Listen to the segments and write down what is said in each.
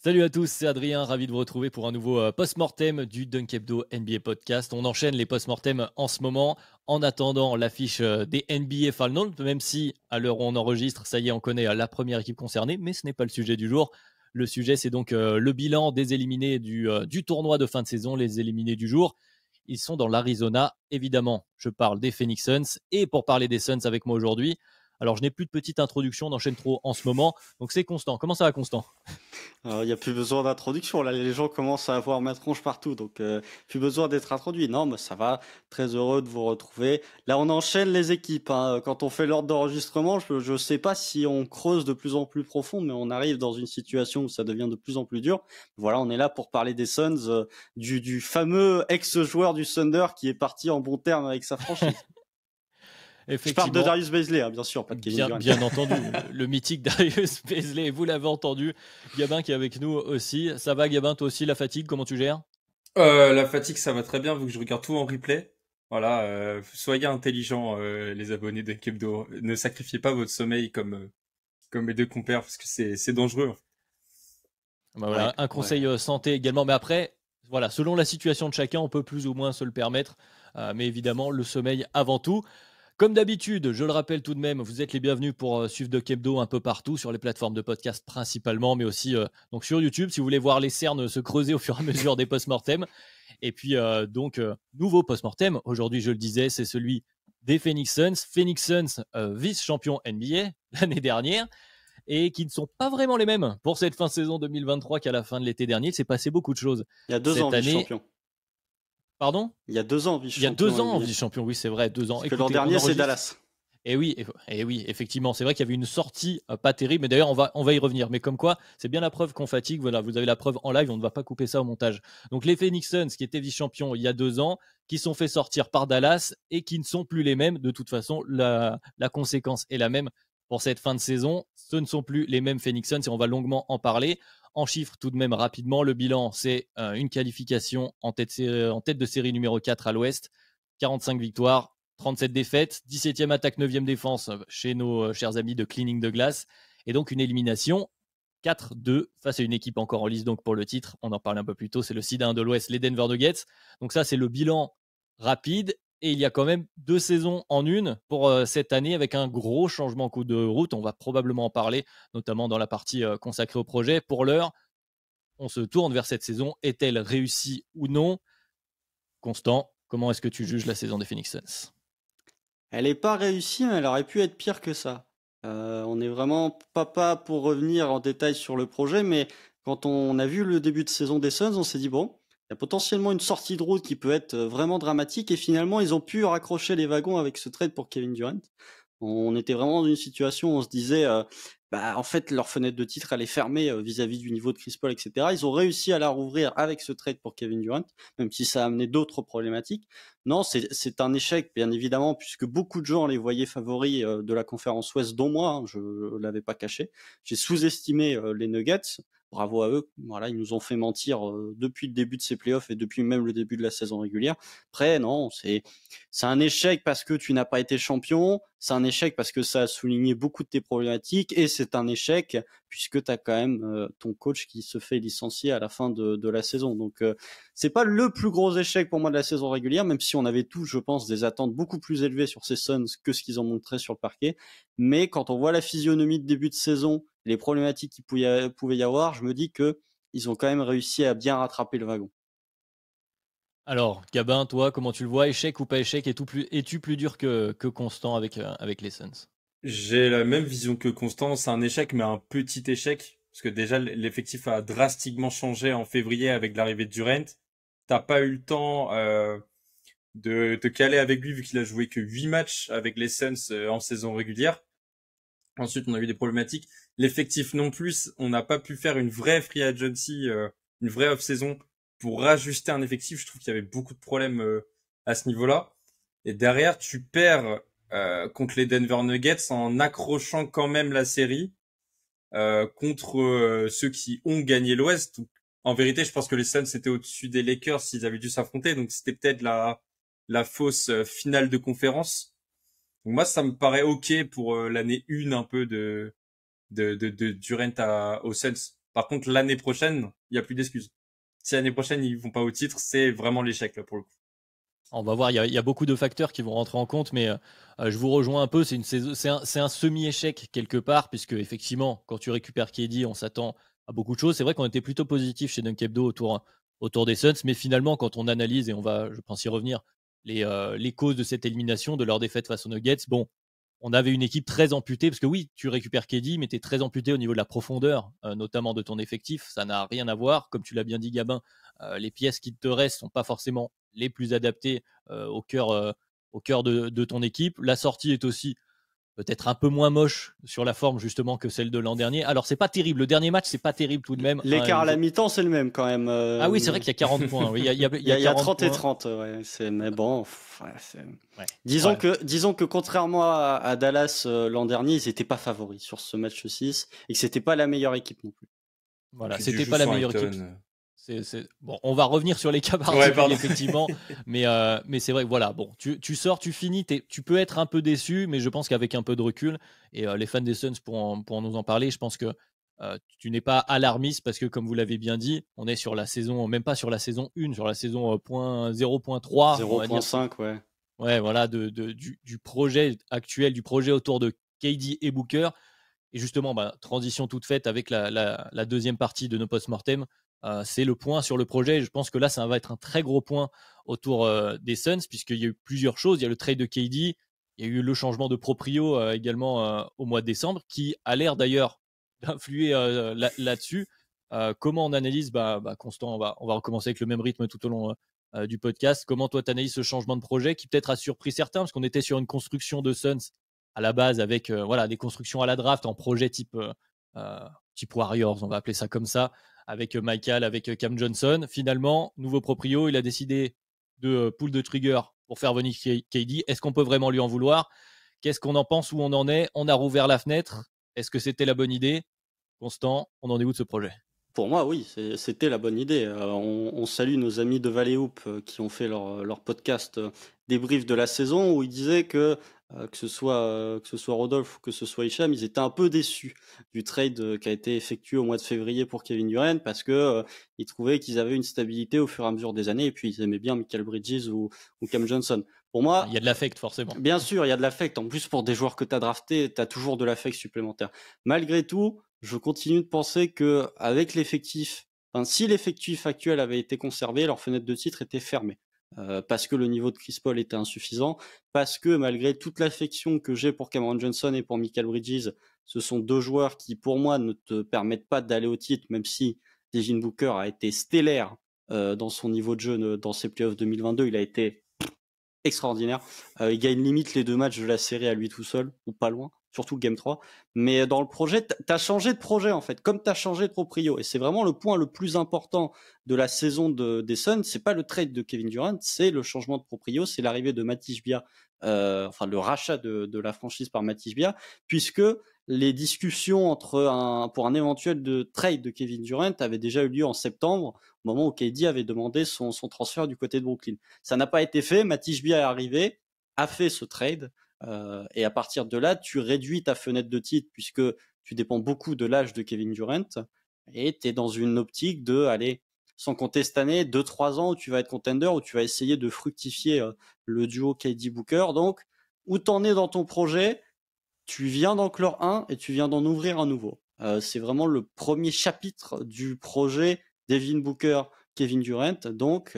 Salut à tous, c'est Adrien, ravi de vous retrouver pour un nouveau post-mortem du Dunk Hebdo NBA Podcast. On enchaîne les post-mortem en ce moment, en attendant l'affiche des NBA Finals, même si à l'heure où on enregistre, ça y est, on connaît la première équipe concernée, mais ce n'est pas le sujet du jour. Le sujet, c'est donc le bilan des éliminés du tournoi de fin de saison, les éliminés du jour. Ils sont dans l'Arizona, évidemment. Je parle des Phoenix Suns, et pour parler des Suns avec moi aujourd'hui, alors je n'ai plus de petite introduction, on enchaîne trop en ce moment, donc c'est Constant. Comment ça va, Constant? Il n'y a plus besoin d'introduction, là les gens commencent à avoir ma tronche partout, donc plus besoin d'être introduit. Non, mais ça va, très heureux de vous retrouver. Là on enchaîne les équipes, hein. Quand on fait l'ordre d'enregistrement, je sais pas si on creuse de plus en plus profond, mais on arrive dans une situation où ça devient de plus en plus dur. Voilà, on est là pour parler des Suns, du fameux ex-joueur du Thunder qui est parti en bon terme avec sa franchise. Je parle de Effectivement, Darius Bazley, hein, bien sûr, pas de Kevin Durant. bien entendu, le mythique Darius Bazley, vous l'avez entendu. Gabin qui est avec nous aussi. Ça va, Gabin, toi aussi, la fatigue, comment tu gères? La fatigue, ça va très bien vu que je regarde tout en replay. Voilà, soyez intelligents, les abonnés de Kebdo. Ne sacrifiez pas votre sommeil comme mes deux compères parce que c'est dangereux. Bah Ouais, voilà, un ouais. conseil santé également. Mais après, voilà, selon la situation de chacun, on peut plus ou moins se le permettre. Mais évidemment, le sommeil avant tout. Comme d'habitude, je le rappelle tout de même, vous êtes les bienvenus pour suivre Doc Hebdo un peu partout, sur les plateformes de podcast principalement, mais aussi donc sur YouTube, si vous voulez voir les cernes se creuser au fur et à mesure des post-mortem. Et puis, nouveau post-mortem, aujourd'hui, je le disais, c'est celui des Phoenix Suns. Phoenix Suns, vice-champion NBA l'année dernière, et qui ne sont pas vraiment les mêmes pour cette fin de saison 2023 qu'à la fin de l'été dernier. Il s'est passé beaucoup de choses Il y a 2 ans cette année. vice-champion. Pardon? Il y a 2 ans Il y a vice-champion 2 ans, NBA. vice-champion, oui, c'est vrai, 2 ans. Parce que l'an Écoutez, on dernier, c'est enregistre. Dallas. Et oui, effectivement, c'est vrai qu'il y avait une sortie pas terrible, mais d'ailleurs on va y revenir. Mais comme quoi, c'est bien la preuve qu'on fatigue. Voilà, vous avez la preuve en live, on ne va pas couper ça au montage. Donc les Phoenix Suns, qui étaient vice-champions il y a 2 ans, qui sont fait sortir par Dallas et qui ne sont plus les mêmes. De toute façon, la conséquence est la même pour cette fin de saison. Ce ne sont plus les mêmes Phoenix Suns et on va longuement en parler. En chiffres, tout de même rapidement, le bilan, c'est une qualification en tête de série numéro 4 à l'Ouest, 45 victoires, 37 défaites, 17e attaque, 9e défense chez nos chers amis de Cleaning de Glace. Et donc une élimination 4-2 face à une équipe encore en lice donc pour le titre. On en parlait un peu plus tôt, c'est le Sida de l'Ouest, les Denver Nuggets. Donc ça, c'est le bilan rapide. Et il y a quand même 2 saisons en une pour cette année avec un gros changement en coup de route. On va probablement en parler, notamment dans la partie consacrée au projet. Pour l'heure, on se tourne vers cette saison. Est-elle réussie ou non? Constant, comment est-ce que tu juges la saison des Phoenix Suns? Elle n'est pas réussie, mais elle aurait pu être pire que ça. On est vraiment pas pour revenir en détail sur le projet, mais quand on a vu le début de saison des Suns, on s'est dit bon, il y a potentiellement une sortie de route qui peut être vraiment dramatique, et finalement ils ont pu raccrocher les wagons avec ce trade pour Kevin Durant. On était vraiment dans une situation où on se disait, bah, en fait, leur fenêtre de titre, elle est fermée vis-à-vis du niveau de Chris Paul, etc. Ils ont réussi à la rouvrir avec ce trade pour Kevin Durant, même si ça a amené d'autres problématiques. Non, c'est un échec, bien évidemment, puisque beaucoup de gens les voyaient favoris de la conférence Ouest, dont moi, hein, je l'avais pas caché. J'ai sous-estimé les Nuggets. Bravo à eux. Voilà, ils nous ont fait mentir depuis le début de ces playoffs et depuis même le début de la saison régulière. Après, non, c'est un échec parce que tu n'as pas été champion, c'est un échec parce que ça a souligné beaucoup de tes problématiques, et c'est un échec puisque tu as quand même ton coach qui se fait licencier à la fin de la saison. Donc c'est pas le plus gros échec pour moi de la saison régulière, même si on avait tous, je pense, des attentes beaucoup plus élevées sur ces Suns que ce qu'ils ont montré sur le parquet. Mais quand on voit la physionomie de début de saison, les problématiques qu'il pouvait y avoir, je me dis que ils ont quand même réussi à bien rattraper le wagon. Alors, Gabin, toi, comment tu le vois? Échec ou pas échec? Es-tu plus dur que Constant avec les Suns? J'ai la même vision que Constant. C'est un échec, mais un petit échec parce que déjà l'effectif a drastiquement changé en février avec l'arrivée de Durant. T'as pas eu le temps de te caler avec lui vu qu'il a joué que 8 matchs avec les Suns en saison régulière. Ensuite, on a eu des problématiques. L'effectif non plus, on n'a pas pu faire une vraie free agency, une vraie off-saison pour rajuster un effectif. Je trouve qu'il y avait beaucoup de problèmes à ce niveau-là. Et derrière, tu perds contre les Denver Nuggets en accrochant quand même la série contre ceux qui ont gagné l'Ouest. En vérité, je pense que les Suns étaient au-dessus des Lakers s'ils avaient dû s'affronter. Donc c'était peut-être la fausse finale de conférence. Donc moi, ça me paraît ok pour l'année 1 un peu de Durant aux Suns. Par contre, l'année prochaine, il y a plus d'excuses. Si l'année prochaine ils vont pas au titre, c'est vraiment l'échec là pour le coup. On va voir, il y a beaucoup de facteurs qui vont rentrer en compte, mais je vous rejoins un peu. C'est un semi-échec quelque part, puisque effectivement, quand tu récupères KD, on s'attend à beaucoup de choses. C'est vrai qu'on était plutôt positif chez Dunk Hebdo autour des Suns, mais finalement, quand on analyse, et on va, je pense, y revenir, les causes de cette élimination, de leur défaite face aux Nuggets, bon, on avait une équipe très amputée, parce que oui, tu récupères KD, mais tu es très amputé au niveau de la profondeur, notamment de ton effectif. Ça n'a rien à voir. Comme tu l'as bien dit, Gabin, les pièces qui te restent sont pas forcément les plus adaptées au cœur de ton équipe. La sortie est aussi peut-être un peu moins moche sur la forme justement que celle de l'an dernier. Alors c'est pas terrible, le dernier match c'est pas terrible tout de même. L'écart à la mi-temps c'est le même quand même. Ah oui c'est vrai qu'il y a 40 points. Oui, il y a 30 et points. 30, ouais. Mais bon, ouais, ouais. Disons que contrairement à Dallas l'an dernier, ils n'étaient pas favoris sur ce match 6 et que c'était pas la meilleure équipe non plus. Voilà, c'était pas la meilleure équipe. Bon, on va revenir sur les cas particuliers, effectivement, mais c'est vrai que voilà, bon, tu sors, tu finis, tu peux être un peu déçu, mais je pense qu'avec un peu de recul, et les fans des Suns pourront nous en parler, je pense que tu n'es pas alarmiste parce que, comme vous l'avez bien dit, on est sur la saison, même pas sur la saison 1, sur la saison 0.3. 0.5, ouais. Ouais, voilà, du projet actuel, du projet autour de KD et Booker. Et justement, transition toute faite avec la deuxième partie de nos post-mortem. C'est le point sur le projet. Je pense que là, ça va être un très gros point autour des Suns, puisqu'il y a eu plusieurs choses. Il y a le trade de KD, il y a eu le changement de proprio également au mois de décembre, qui a l'air d'ailleurs d'influer là-dessus. Comment on analyse, Constant, on va recommencer avec le même rythme tout au long du podcast. Comment toi, tu analyses ce changement de projet qui peut-être a surpris certains, parce qu'on était sur une construction de Suns à la base avec des constructions à la draft en projet type Warriors, on va appeler ça comme ça, avec Michael, avec Cam Johnson. Finalement, nouveau proprio, il a décidé de pull de trigger pour faire venir KD. Est-ce qu'on peut vraiment lui en vouloir? Qu'est-ce qu'on en pense? Où on en est? On a rouvert la fenêtre. Est-ce que c'était la bonne idée? Constant, on en est où de ce projet? Pour moi, oui, c'était la bonne idée. On salue nos amis de Valley Hoop qui ont fait leur podcast débrief de la saison où ils disaient que ce soit Rodolphe ou que ce soit Hicham, ils étaient un peu déçus du trade qui a été effectué au mois de février pour Kevin Durant parce que ils trouvaient qu'ils avaient une stabilité au fur et à mesure des années et puis ils aimaient bien Michael Bridges ou Cam Johnson. Pour moi, il y a de l'affect forcément. Bien sûr, il y a de l'affect. En plus, pour des joueurs que tu as draftés, tu as toujours de l'affect supplémentaire. Malgré tout, je continue de penser que avec l'effectif, si l'effectif actuel avait été conservé, leur fenêtre de titre était fermée. Parce que le niveau de Chris Paul était insuffisant, parce que malgré toute l'affection que j'ai pour Cameron Johnson et pour Michael Bridges, ce sont deux joueurs qui, pour moi, ne te permettent pas d'aller au titre, même si Devin Booker a été stellaire dans son niveau de jeu dans ses playoffs 2022. Il a été extraordinaire. Il gagne limite les 2 matchs de la série à lui tout seul, ou pas loin, surtout Game 3. Mais dans le projet, t'as changé de projet en fait, comme t'as changé de proprio. Et c'est vraiment le point le plus important de la saison des Suns. C'est pas le trade de Kevin Durant, c'est le changement de proprio, c'est l'arrivée de Matisse Bia, le rachat de la franchise par Matisse Bia, puisque les discussions pour un éventuel trade de Kevin Durant avaient déjà eu lieu en septembre, au moment où KD avait demandé son transfert du côté de Brooklyn. Ça n'a pas été fait. Matisse Bia est arrivé, a fait ce trade, et à partir de là, tu réduis ta fenêtre de titre puisque tu dépends beaucoup de l'âge de Kevin Durant et tu es dans une optique de, allez, sans compter cette année, 2-3 ans où tu vas être contender, où tu vas essayer de fructifier le duo KD Booker. Donc, où t'en es dans ton projet, tu viens d'en clore un et tu viens d'en ouvrir un nouveau. C'est vraiment le premier chapitre du projet Devin Booker, Kevin Durant. Donc,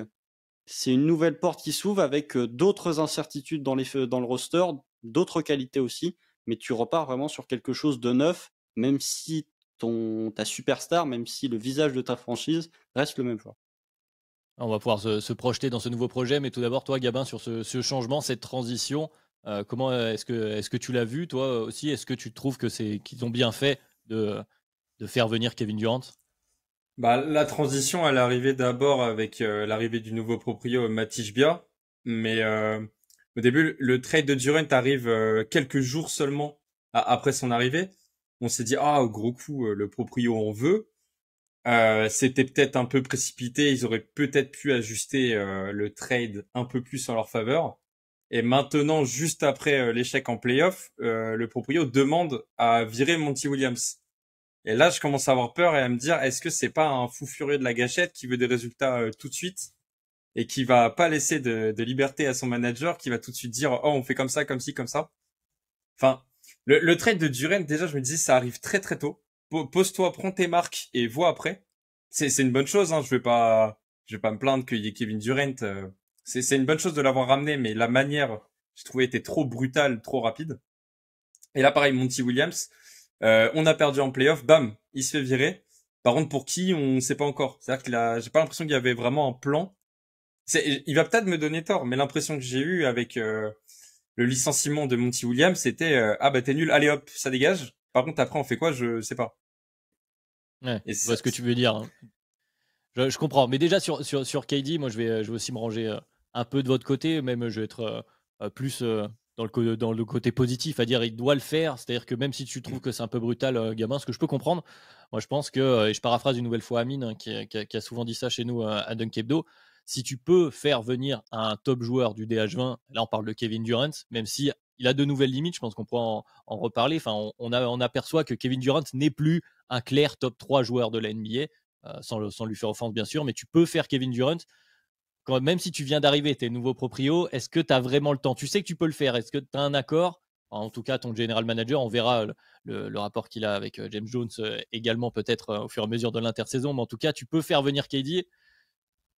c'est une nouvelle porte qui s'ouvre avec d'autres incertitudes dans le roster, d'autres qualités aussi, mais tu repars vraiment sur quelque chose de neuf, même si ta superstar, même si le visage de ta franchise reste le même joueur. On va pouvoir se projeter dans ce nouveau projet, mais tout d'abord, toi, Gabin, sur ce changement, cette transition, comment est-ce que tu l'as vu, toi aussi? Est-ce que tu trouves qu'ils ont bien fait de faire venir Kevin Durant? La transition, elle est arrivée d'abord avec l'arrivée du nouveau proprio Matisse Bia, mais au début, le trade de Durant arrive quelques jours seulement après son arrivée. On s'est dit, gros coup, le proprio on veut. C'était peut-être un peu précipité, ils auraient peut-être pu ajuster le trade un peu plus en leur faveur. Et maintenant, juste après l'échec en playoff, le proprio demande à virer Monty Williams. Et là, je commence à avoir peur et à me dire, est-ce que c'est pas un fou furieux de la gâchette qui veut des résultats tout de suite et qui va pas laisser de liberté à son manager, qui va tout de suite dire, oh, on fait comme ça, comme ci, comme ça. Enfin, le trade de Durant, déjà, je me disais, ça arrive très très tôt. Pose-toi, prends tes marques et vois après. C'est une bonne chose, hein. Je vais pas me plaindre qu'il y ait Kevin Durant. C'est une bonne chose de l'avoir ramené, mais la manière, je trouvais, était trop brutale, trop rapide. Et là, pareil, Monty Williams, on a perdu en playoff, bam, il se fait virer. Par contre, pour qui, on sait pas encore. C'est-à-dire j'ai pas l'impression qu'il y avait vraiment un plan. Il va peut-être me donner tort, mais l'impression que j'ai eue avec le licenciement de Monty Williams, c'était ah bah t'es nul, allez hop, ça dégage. Par contre, après, on fait quoi? Je sais pas. Ouais, Et je vois ce que tu veux dire, hein. Je comprends. Mais déjà, sur KD, moi, je vais aussi me ranger un peu de votre côté. Même, je vais être plus dans le côté positif, à dire il doit le faire. C'est-à-dire que même si tu trouves que c'est un peu brutal, gamin, ce que je peux comprendre, moi, je pense que, et je paraphrase une nouvelle fois Amine, hein, qui a souvent dit ça chez nous à Dunk Hebdo, si tu peux faire venir un top joueur du DH20, là, on parle de Kevin Durant, même si il a de nouvelles limites, je pense qu'on pourra en reparler. Enfin, on aperçoit que Kevin Durant n'est plus un clair top 3 joueur de la NBA. Sans lui faire offense bien sûr, mais tu peux faire Kevin Durant. Même si tu viens d'arriver, tu es nouveau proprio, est-ce que tu as vraiment le temps? Tu sais que tu peux le faire, est-ce que tu as un accord? En tout cas, ton general manager, on verra le rapport qu'il a avec James Jones également peut-être au fur et à mesure de l'intersaison, mais en tout cas, tu peux faire venir KD.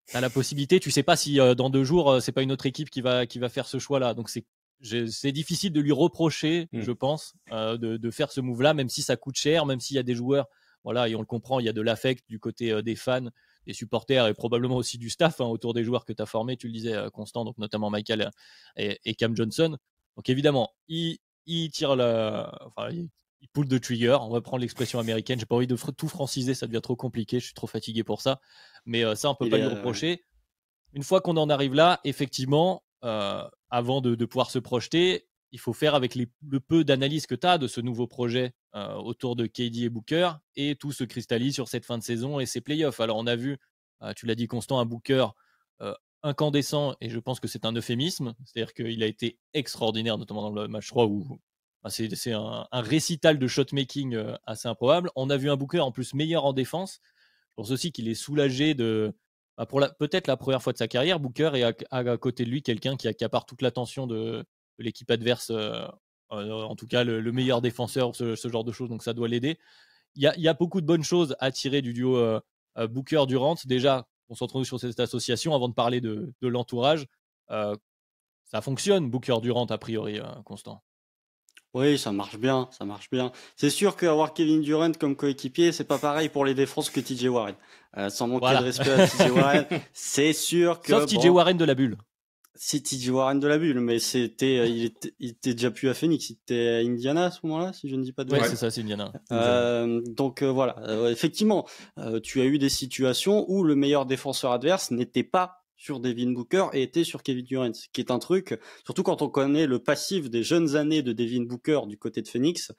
Tu as la possibilité, tu sais pas si dans 2 jours, c'est pas une autre équipe qui va faire ce choix-là. Donc c'est difficile de lui reprocher, je pense, de faire ce move-là, même si ça coûte cher, même s'il y a des joueurs, voilà, et on le comprend, il y a de l'affect du côté des fans, des supporters et probablement aussi du staff autour des joueurs que tu as formés, tu le disais, Constant, donc notamment Michael et Cam Johnson. Donc évidemment, il tire enfin, il pull the trigger, on va prendre l'expression américaine, j'ai pas envie de tout franciser, ça devient trop compliqué, je suis trop fatigué pour ça, mais ça, on peut pas lui reprocher. Une fois qu'on en arrive là, effectivement, avant de pouvoir se projeter, il faut faire avec le peu d'analyse que tu as de ce nouveau projet autour de KD et Booker, et tout se cristallise sur cette fin de saison et ses playoffs. Alors on a vu, tu l'as dit Constant, un Booker incandescent, et je pense que c'est un euphémisme, c'est-à-dire qu'il a été extraordinaire, notamment dans le match 3 où c'est un récital de shotmaking assez improbable. On a vu un Booker en plus meilleur en défense. Je pense aussi qu'il est soulagé pour peut-être la première fois de sa carrière, Booker est à côté de lui quelqu'un qui accapare toute l'attention de l'équipe adverse, en tout cas le meilleur défenseur, ce genre de choses, donc ça doit l'aider. Il y a beaucoup de bonnes choses à tirer du duo Booker-Durant. Déjà, on se retrouve sur cette association avant de parler de l'entourage. Ça fonctionne, Booker-Durant, a priori, Constant. Oui, ça marche bien, ça marche bien. C'est sûr qu'avoir Kevin Durant comme coéquipier, c'est pas pareil pour les défenses que TJ Warren. Sans manquer de respect à TJ Warren, c'est sûr que Sauf TJ Warren de la bulle. Si TJ Warren de la bulle, mais il était déjà plus à Phoenix, il était à Indiana à ce moment-là, si je ne dis pas de bêtises. Ouais, c'est ça, c'est Indiana. Donc voilà, effectivement, tu as eu des situations où le meilleur défenseur adverse n'était pas sur Devin Booker et était sur Kevin Durant, ce qui est un truc, surtout quand on connaît le passif des jeunes années de Devin Booker du côté de Phoenix,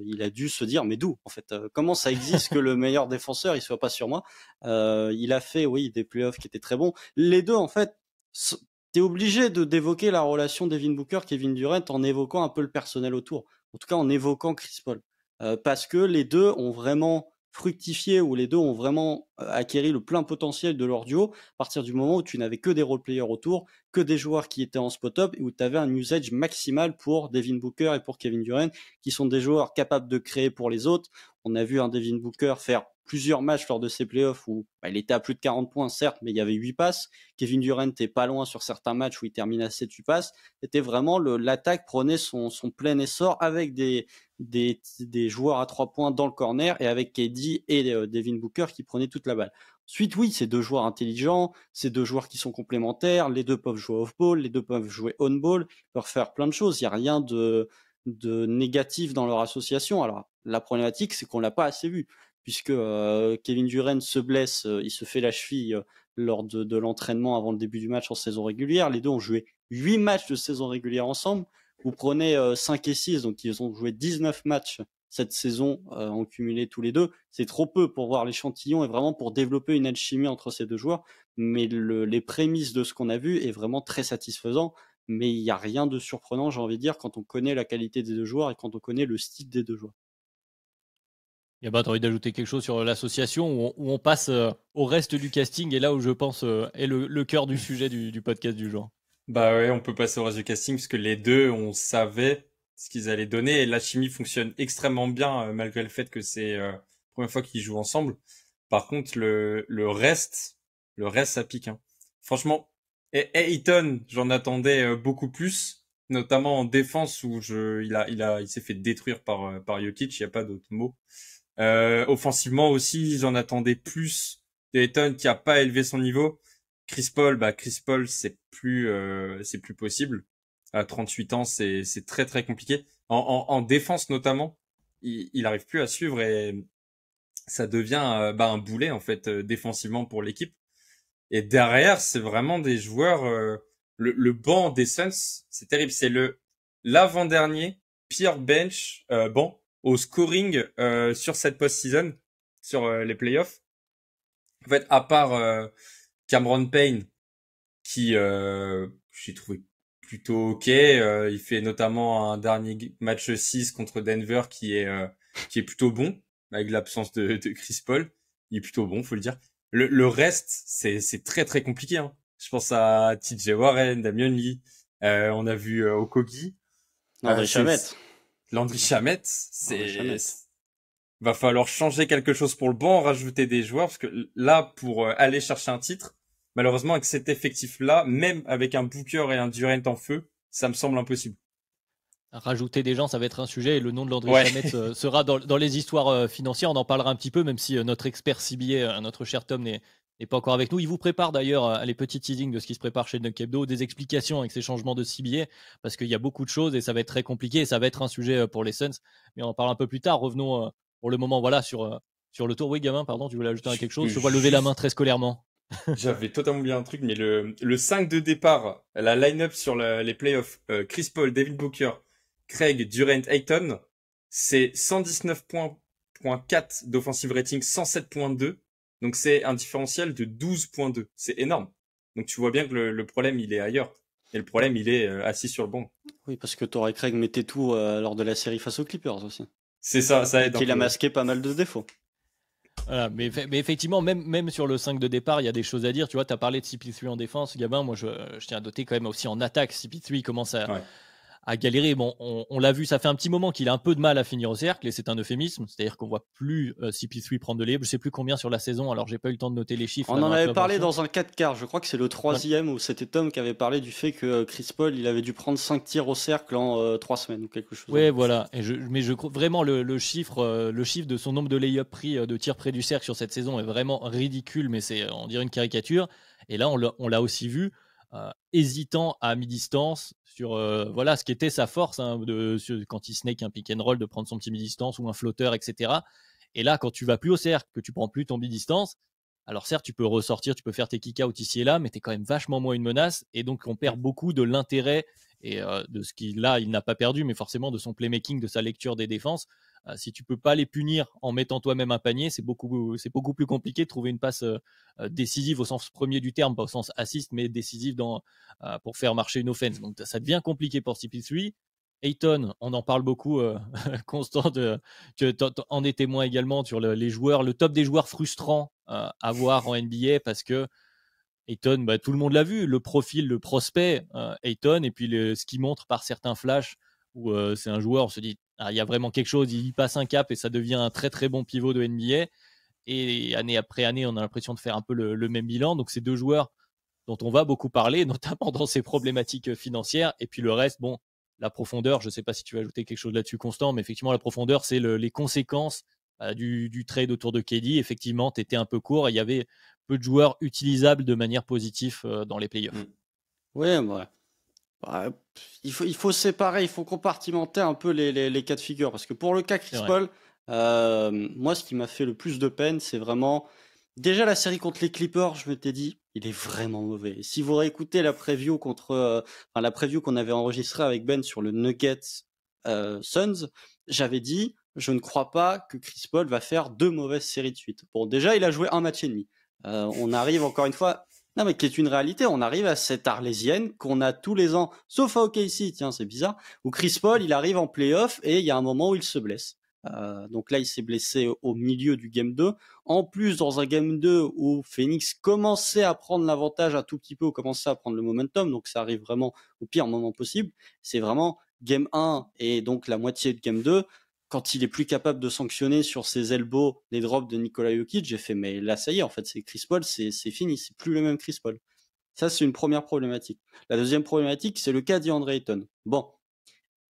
il a dû se dire, mais d'où en fait, comment ça existe que le meilleur défenseur il soit pas sur moi? Il a fait, oui, des playoffs qui étaient très bons. Les deux, en fait, t'es obligé d'évoquer la relation Devin Booker-Kevin Durant en évoquant un peu le personnel autour. En tout cas, en évoquant Chris Paul. Parce que les deux ont vraiment fructifié, ou les deux ont vraiment acquéri le plein potentiel de leur duo à partir du moment où tu n'avais que des role-players autour, que des joueurs qui étaient en spot-up, et où tu avais un usage maximal pour Devin Booker et pour Kevin Durant, qui sont des joueurs capables de créer pour les autres. On a vu un Devin Booker faire plusieurs matchs lors de ses playoffs où il était à plus de 40 points, certes, mais il y avait 8 passes. Kevin Durant était pas loin sur certains matchs où il terminait à 7-8 passes. C'était vraiment l'attaque prenait son plein essor avec des joueurs à 3 points dans le corner, et avec KD et Devin Booker qui prenaient toute la balle. Ensuite, oui, c'est deux joueurs intelligents, c'est deux joueurs qui sont complémentaires, les deux peuvent jouer off-ball, les deux peuvent jouer on-ball, ils peuvent faire plein de choses. Il n'y a rien de négatif dans leur association. Alors, la problématique, c'est qu'on l'a pas assez vu, puisque Kevin Durant se blesse, il se fait la cheville lors de l'entraînement avant le début du match en saison régulière. Les deux ont joué 8 matchs de saison régulière ensemble. Vous prenez 5 et 6, donc ils ont joué 19 matchs cette saison en cumulé tous les deux. C'est trop peu pour voir l'échantillon et vraiment pour développer une alchimie entre ces deux joueurs. Mais les prémices de ce qu'on a vu est vraiment très satisfaisant. Mais il n'y a rien de surprenant, j'ai envie de dire, quand on connaît la qualité des deux joueurs et quand on connaît le style des deux joueurs. Gabin, t'as envie d'ajouter quelque chose sur l'association où on passe au reste du casting et là où je pense est le cœur du sujet du podcast du jour. Bah ouais, on peut passer au reste du casting parce que les deux, on savait ce qu'ils allaient donner et la chimie fonctionne extrêmement bien malgré le fait que c'est la première fois qu'ils jouent ensemble. Par contre, le reste, ça pique, hein. Franchement, et Ayton, j'en attendais beaucoup plus, notamment en défense où il s'est fait détruire par Jokic, il y a pas d'autre mot. Offensivement aussi, j'en attendais plus d'Ayton qui a pas élevé son niveau. Chris Paul, c'est plus possible. À 38 ans, c'est très très compliqué. En défense notamment, il arrive plus à suivre et ça devient un boulet en fait défensivement pour l'équipe. Et derrière, c'est vraiment des joueurs. Le banc des Suns, c'est terrible. C'est l'avant-dernier pire banc au scoring sur cette post-season, sur les playoffs. En fait, à part Cameron Payne, qui j'ai trouvé plutôt ok. Il fait notamment un dernier match 6 contre Denver qui est plutôt bon, avec l'absence de Chris Paul. Il est plutôt bon, faut le dire. Le reste, c'est très très compliqué, hein. Je pense à TJ Warren, Damian Lee, on a vu Okogie. Landry Shamet. Landry Shamet, va falloir changer quelque chose pour le banc, rajouter des joueurs, parce que là, pour aller chercher un titre, malheureusement, avec cet effectif-là, même avec un Booker et un Durant en feu, ça me semble impossible. Rajouter des gens, ça va être un sujet et le nom de Landry Ouais. Shamet sera dans les histoires financières. On en parlera un petit peu, même si notre expert CBA, notre cher Tom, n'est pas encore avec nous. Il vous prépare d'ailleurs les petits teasings de ce qui se prépare chez Dunk Hebdo, des explications avec ces changements de CBA, parce qu'il y a beaucoup de choses et ça va être très compliqué et ça va être un sujet pour les Suns. Mais on en parle un peu plus tard. Revenons pour le moment sur le tour. Oui, gamin, pardon, tu voulais ajouter quelque chose? Je te vois lever la main très scolairement. J'avais totalement oublié un truc, mais le 5 de départ, la line-up sur les playoffs, Chris Paul, Devin Booker, Craig, Durant, Ayton, c'est 119.4 d'offensive rating, 107.2. Donc c'est un différentiel de 12.2. C'est énorme. Donc tu vois bien que le problème, il est ailleurs. Et le problème, il est assis sur le banc. Oui, parce que Torrey Craig mettait tout lors de la série face aux Clippers aussi. C'est ça aide. Il a masqué pas mal de défauts. Voilà, mais effectivement, même sur le 5 de départ, il y a des choses à dire. Tu vois, tu as parlé de CP3 en défense. Gabin, moi, je tiens à noter quand même aussi en attaque. CP3 commence à galérer. Bon, on l'a vu, ça fait un petit moment qu'il a un peu de mal à finir au cercle et c'est un euphémisme. C'est-à-dire qu'on voit plus CP3 prendre de l'ébauche. Je sais plus combien sur la saison, alors j'ai pas eu le temps de noter les chiffres. On en avait parlé dans un 4 quarts. Je crois que c'est le 3e où c'était Tom qui avait parlé du fait que Chris Paul, il avait dû prendre 5 tirs au cercle en 3 semaines ou quelque chose. Ouais, voilà. Mais je crois vraiment le chiffre de son nombre de lay-up pris de tirs près du cercle sur cette saison est vraiment ridicule, mais on dirait une caricature. Et là, on l'a aussi vu hésitant à mi-distance sur ce qui était sa force quand il snake un pick and roll, de prendre son petit mi-distance ou un flotteur, etc. Et là, quand tu vas plus au cercle, que tu prends plus ton mi-distance, alors certes, tu peux ressortir, tu peux faire tes kick-out ici et là, mais tu es quand même vachement moins une menace. Et donc, on perd beaucoup de l'intérêt et de ce qu'il a, il n'a pas perdu, mais forcément de son playmaking, de sa lecture des défenses. Si tu peux pas les punir en mettant toi-même un panier, c'est beaucoup plus compliqué de trouver une passe décisive au sens premier du terme, pas au sens assist, mais décisive pour faire marcher une offense. Donc ça devient compliqué pour CP3. Ayton, on en parle beaucoup, Constant, tu en es témoin également sur les joueurs, le top des joueurs frustrants à voir en NBA parce que Ayton, tout le monde l'a vu, le profil, le prospect Ayton, et puis ce qu'il montre par certains flashs où c'est un joueur, on se dit, il y a vraiment quelque chose, il passe un cap et ça devient un très très bon pivot de NBA. Et année après année, on a l'impression de faire un peu le même bilan. Donc, ces deux joueurs dont on va beaucoup parler, notamment dans ces problématiques financières. Et puis le reste, bon, la profondeur, je ne sais pas si tu vas ajouter quelque chose là-dessus, Constant, mais effectivement, la profondeur, c'est les conséquences du trade autour de KD. Effectivement, tu étais un peu court et il y avait peu de joueurs utilisables de manière positive dans les playoffs. Oui, il faut séparer, il faut compartimenter un peu les cas de figure. Parce que pour le cas Chris Paul, moi, ce qui m'a fait le plus de peine, c'est vraiment... Déjà, la série contre les Clippers, je m'étais dit, il est vraiment mauvais. Et si vous réécoutez la preview la preview qu'on avait enregistrée avec Ben sur le Nuggets Suns, j'avais dit, je ne crois pas que Chris Paul va faire 2 mauvaises séries de suite. Bon, déjà, il a joué un match et demi. On arrive encore une fois... Non, mais qui est une réalité, on arrive à cette arlésienne qu'on a tous les ans, sauf à OKC, tiens, c'est bizarre, où Chris Paul, il arrive en play-off et il y a un moment où il se blesse. Donc là, il s'est blessé au milieu du Game 2. En plus, dans un Game 2 où Phoenix commençait à prendre l'avantage un tout petit peu, ou commençait à prendre le momentum, donc ça arrive vraiment au pire moment possible. C'est vraiment Game 1 et donc la moitié de Game 2. Quand il est plus capable de sanctionner sur ses elbows les drops de Nikola Jokic, j'ai fait, mais là, ça y est, en fait, c'est Chris Paul, c'est fini, c'est plus le même Chris Paul. Ça, c'est une première problématique. La deuxième problématique, c'est le cas d'Andre Ayton. Bon,